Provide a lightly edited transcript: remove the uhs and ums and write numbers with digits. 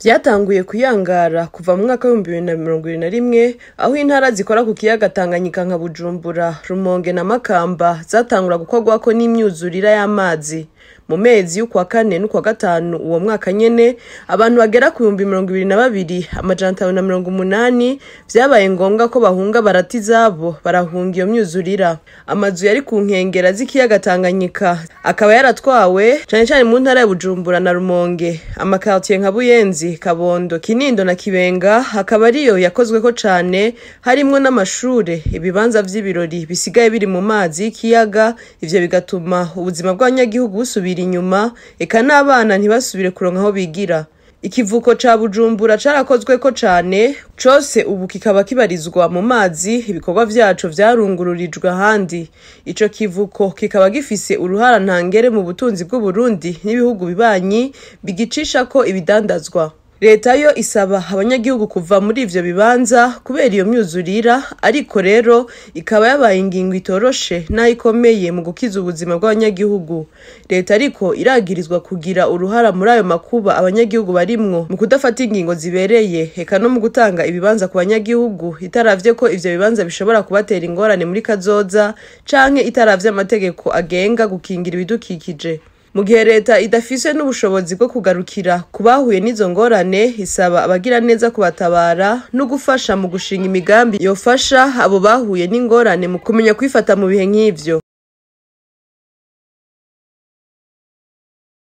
Vyatanguye kuyangara kuva mu mwaka wa 2021 aho intara zikora ku kiyaga Tanganyika nka Bujumbura, Rumonge na Makamba zatangura gukorwako n'imyuzurira y'amazi. Mu mezi y'ukwa kane n'ukwa gatanu uwo mwaka nyene abantu bagera ku 22,580 vyabaye ngombwa ko bahunga barati zabo barahunga iyo myuzurira. Amazu yari ku nkengera z'ikiyaga Tanganyika akaba yaratwawe cane mu ntara ya Bujumbura na Rumonge. Amakartier nka Buyenzi, Kabondo, Kinindo na Kibenga hakaba ariyo yakozweko cane, harimwo n'amashure, ibibanza vy'ibirori bisigaye biri mu mazi y'ikiyaga. Ivyo bigatuma ubuzima bw'abanyagihugu busubira inyuma, eka n'abana ntibasubire kuronka aho bigira. Ikivuko ca Bujumbura carakozweko cane, cose ubu kikaba kibarizwa mu mazi, ibikorwa vyaco vyarungururijwe ahandi. Ico kivuko kikaba gifise uruhara ntangere mu butunzi bw'Uburundi n'ibihugu bibanyi bigicishako ibidandazwa. Leta yo isaba abanyagihugu kuva muri ivyo bibanza kubera iyo myuzurira, ariko rero ikaba yabaye ingingo itoroshe nayikomeye mu gukiza ubuzima bw'abanyagihugu. Leta ariko iragirizwa kugira uruhara muri ayo makuba abanyagihugu barimwo mu kudafata ingingo zibereye, eka no mu gutanga ibibanza ku banyagihugu itaravye ko ivyo bibanza bishobora kubatera ingorane muri kazoza canke itaravye amategeko agenga gukingira ibidukikije. Mu gihe leta idafise n'ubushobozi bwo kugarukira kubahuye n'izo ngorane, isaba abagira neza kubatabara no gufasha mu gushinga imigambi yofasha abo bahuye n'ingorane mu kumenya kwifata mu bihe nk'ivyo.